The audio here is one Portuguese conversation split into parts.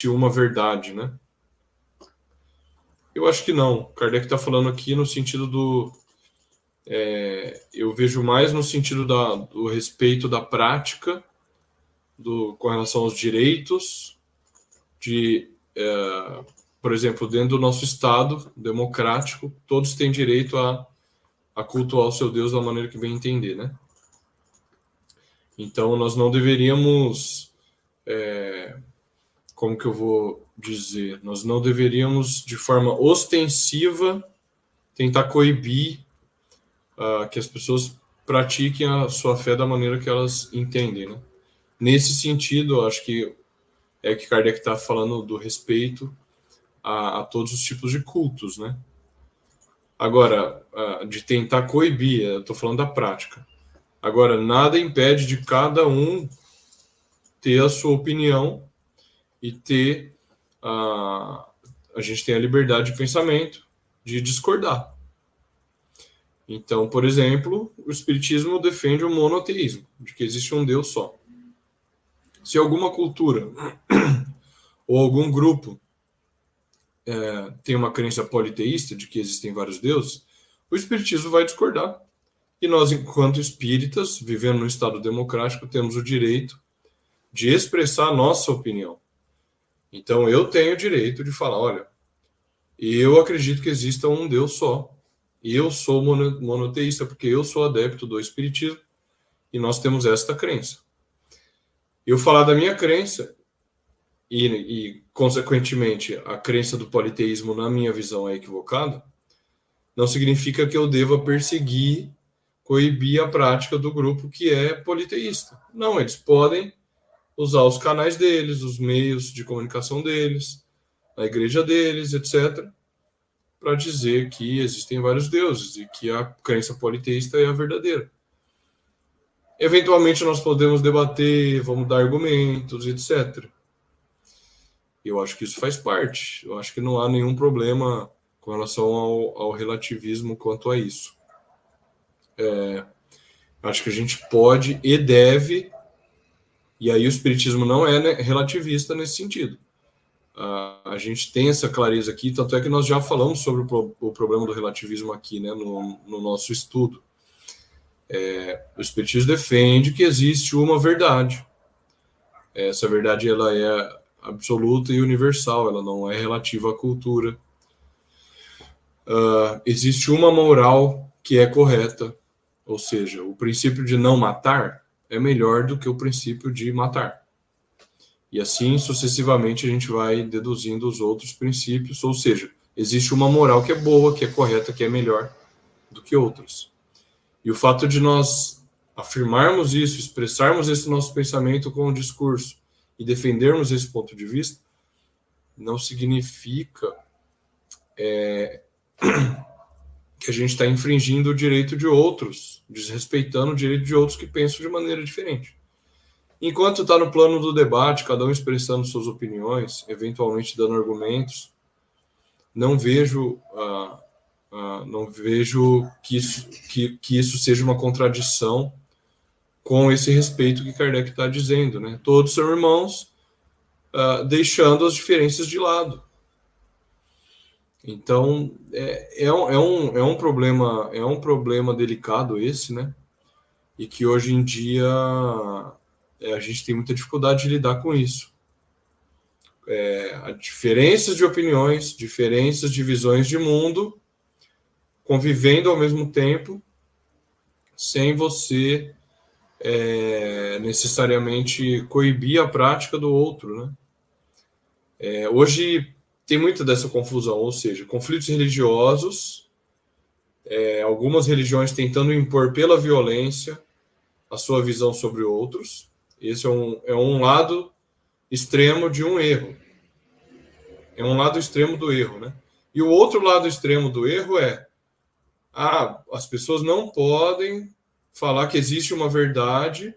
uma verdade, né? Eu acho que não. Kardec está falando aqui no sentido do... eu vejo mais no sentido do respeito da prática, com relação aos direitos, por exemplo, dentro do nosso Estado democrático, todos têm direito a cultuar o seu Deus da maneira que bem entender, né? Então, nós não deveríamos... como que eu vou dizer? Nós não deveríamos, de forma ostensiva, tentar coibir que as pessoas pratiquem a sua fé da maneira que elas entendem, né? Nesse sentido, eu acho que que Kardec está falando do respeito a todos os tipos de cultos, né? Agora, de tentar coibir, eu estou falando da prática. Agora, nada impede de cada um ter a sua opinião e ter a gente tem a liberdade de pensamento, de discordar. Então, por exemplo, o Espiritismo defende o monoteísmo, de que existe um Deus só. Se alguma cultura ou algum grupo tem uma crença politeísta, de que existem vários deuses, o Espiritismo vai discordar. E nós, enquanto espíritas, vivendo num Estado democrático, temos o direito de expressar a nossa opinião. Então, eu tenho o direito de falar, olha, eu acredito que exista um Deus só. Eu sou monoteísta porque eu sou adepto do Espiritismo e nós temos esta crença. Eu falar da minha crença e consequentemente, a crença do politeísmo, na minha visão, é equivocada, não significa que eu deva perseguir, coibir a prática do grupo que é politeísta. Não, eles podem usar os canais deles, os meios de comunicação deles, a igreja deles, etc., para dizer que existem vários deuses e que a crença politeísta é a verdadeira. Eventualmente nós podemos debater, vamos dar argumentos, etc. Eu acho que isso faz parte. Eu acho que não há nenhum problema com relação ao relativismo quanto a isso. Acho que a gente pode e deve, e aí o Espiritismo não é, né, relativista nesse sentido. A gente tem essa clareza aqui, tanto é que nós já falamos sobre o problema do relativismo aqui, né, no nosso estudo. O Espiritismo defende que existe uma verdade. Essa verdade ela é absoluta e universal, ela não é relativa à cultura. Existe uma moral que é correta, ou seja, o princípio de não matar é melhor do que o princípio de matar. E assim, sucessivamente, a gente vai deduzindo os outros princípios, ou seja, existe uma moral que é boa, que é correta, que é melhor do que outras. E o fato de nós afirmarmos isso, expressarmos esse nosso pensamento com o discurso e defendermos esse ponto de vista, não significa que a gente está infringindo o direito de outros, desrespeitando o direito de outros que pensam de maneira diferente. Enquanto está no plano do debate, cada um expressando suas opiniões, eventualmente dando argumentos, não vejo que isso seja uma contradição com esse respeito que Kardec está dizendo, né? Todos são irmãos, deixando as diferenças de lado. Então, é um problema delicado esse, né? E que hoje em dia a gente tem muita dificuldade de lidar com isso. Diferenças de opiniões, diferenças de visões de mundo, convivendo ao mesmo tempo, sem você necessariamente coibir a prática do outro, né? Hoje tem muita dessa confusão, ou seja, conflitos religiosos, algumas religiões tentando impor pela violência a sua visão sobre outros. Esse é um lado extremo de um erro. É um lado extremo do erro, né? E o outro lado extremo do erro as pessoas não podem falar que existe uma verdade,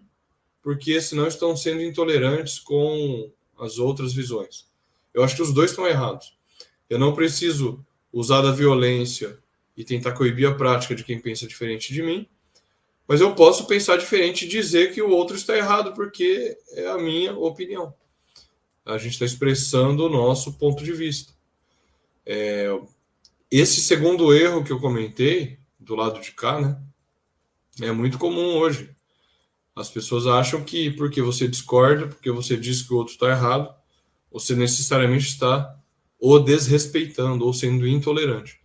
porque senão estão sendo intolerantes com as outras visões. Eu acho que os dois estão errados. Eu não preciso usar da violência e tentar coibir a prática de quem pensa diferente de mim, mas eu posso pensar diferente e dizer que o outro está errado, porque é a minha opinião. a gente está expressando o nosso ponto de vista. Esse segundo erro que eu comentei, do lado de cá, né, é muito comum hoje. As pessoas acham que porque você discorda, porque você diz que o outro está errado, você necessariamente está o desrespeitando ou sendo intolerante.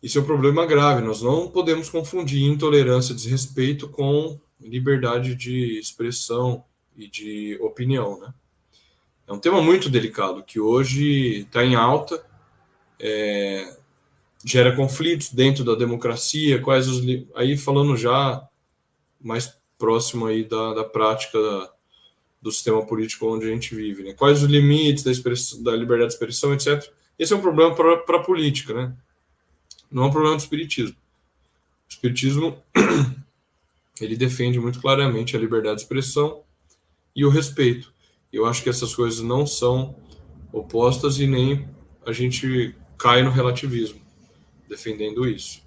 Isso é um problema grave. Nós não podemos confundir intolerância, desrespeito com liberdade de expressão e de opinião, né? É um tema muito delicado que hoje está em alta, gera conflitos dentro da democracia. Quais os aí falando já mais próximo aí da prática do sistema político onde a gente vive, né? Quais os limites da liberdade de expressão, etc. Esse é um problema para a política, né? Não é um problema do espiritismo. O espiritismo ele defende muito claramente a liberdade de expressão e o respeito. Eu acho que essas coisas não são opostas e nem a gente cai no relativismo defendendo isso.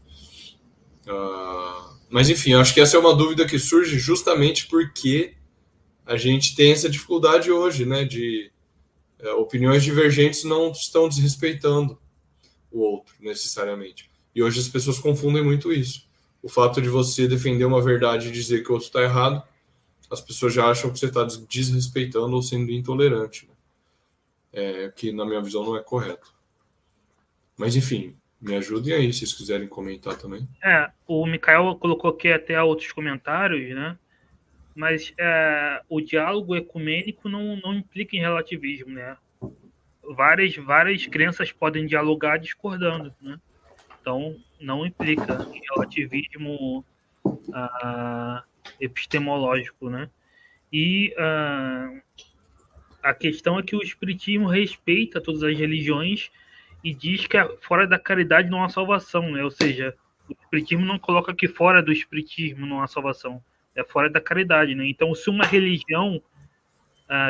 Mas enfim, eu acho que essa é uma dúvida que surge justamente porque a gente tem essa dificuldade hoje, né, de opiniões divergentes não estão desrespeitando o outro, necessariamente. E hoje as pessoas confundem muito isso. O fato de você defender uma verdade e dizer que o outro está errado, as pessoas já acham que você está desrespeitando ou sendo intolerante, né? Que, na minha visão, não é correto. Mas, enfim, me ajudem aí, se vocês quiserem comentar também. O Mikael colocou aqui até outros comentários, né? Mas o diálogo ecumênico não implica em relativismo, né? Várias crenças podem dialogar discordando, né? Então, não implica em relativismo epistemológico, né? E a questão é que o espiritismo respeita todas as religiões e diz que fora da caridade não há salvação, né? Ou seja, o espiritismo não coloca que fora do espiritismo não há salvação, é fora da caridade, né? Então, se uma religião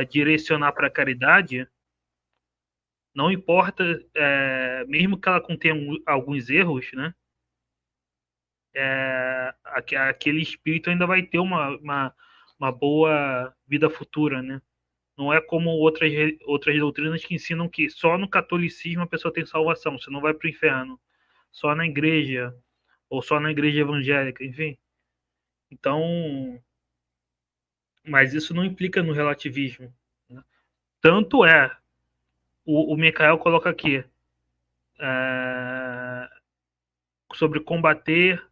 direcionar para a caridade, não importa, mesmo que ela contenha alguns erros, né? Aquele espírito ainda vai ter uma boa vida futura, né? Não é como outras doutrinas que ensinam que só no catolicismo a pessoa tem salvação, você não vai para o inferno. Só na igreja, ou só na igreja evangélica, enfim. Então, mas isso não implica no relativismo, né? Tanto o Michael coloca aqui, sobre combater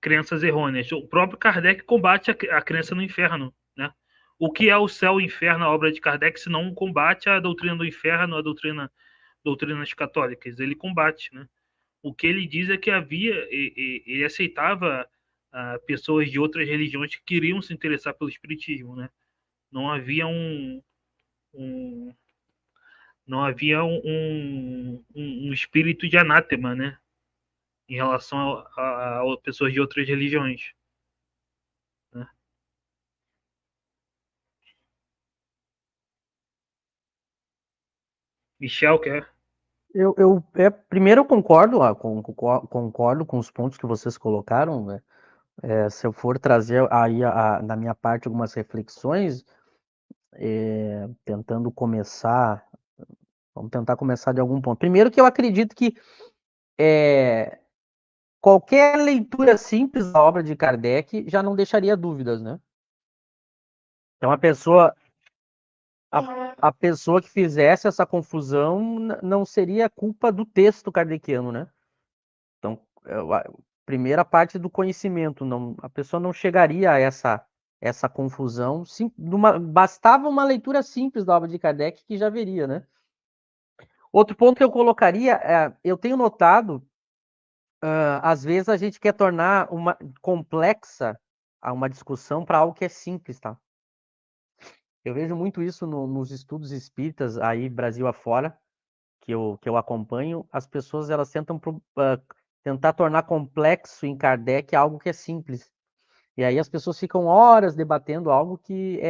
crenças errôneas. O próprio Kardec combate a crença no inferno, né? O que é o céu e o inferno, a obra de Kardec, se não um combate à doutrina do inferno, doutrinas católicas? Ele combate, né? O que ele diz é que ele aceitava pessoas de outras religiões que queriam se interessar pelo espiritismo, né? Não havia não havia um espírito de anátema, né? Em relação a pessoas de outras religiões, né? Michel, quer? Primeiro eu concordo, concordo com os pontos que vocês colocaram, né? Se eu for trazer aí na minha parte algumas reflexões, tentando começar, vamos tentar começar de algum ponto. Primeiro que eu acredito que qualquer leitura simples da obra de Kardec já não deixaria dúvidas, né? Então a pessoa que fizesse essa confusão não seria culpa do texto kardeciano, né? Então, primeira parte do conhecimento, a pessoa não chegaria a essa confusão, bastava uma leitura simples da obra de Kardec que já veria, né? Outro ponto que eu colocaria, eu tenho notado, às vezes a gente quer tornar uma complexa uma discussão para algo que é simples, tá? Eu vejo muito isso nos estudos espíritas aí Brasil afora, que eu acompanho, as pessoas elas tentam tentar tornar complexo em Kardec algo que é simples. E aí as pessoas ficam horas debatendo algo que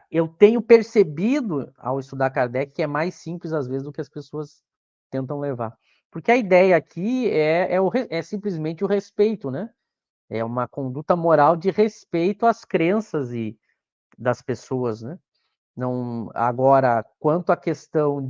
eu tenho percebido ao estudar Kardec que é mais simples às vezes do que as pessoas tentam levar. Porque a ideia aqui é simplesmente o respeito, né? É uma conduta moral de respeito às crenças das pessoas, né? Não, agora, quanto à questão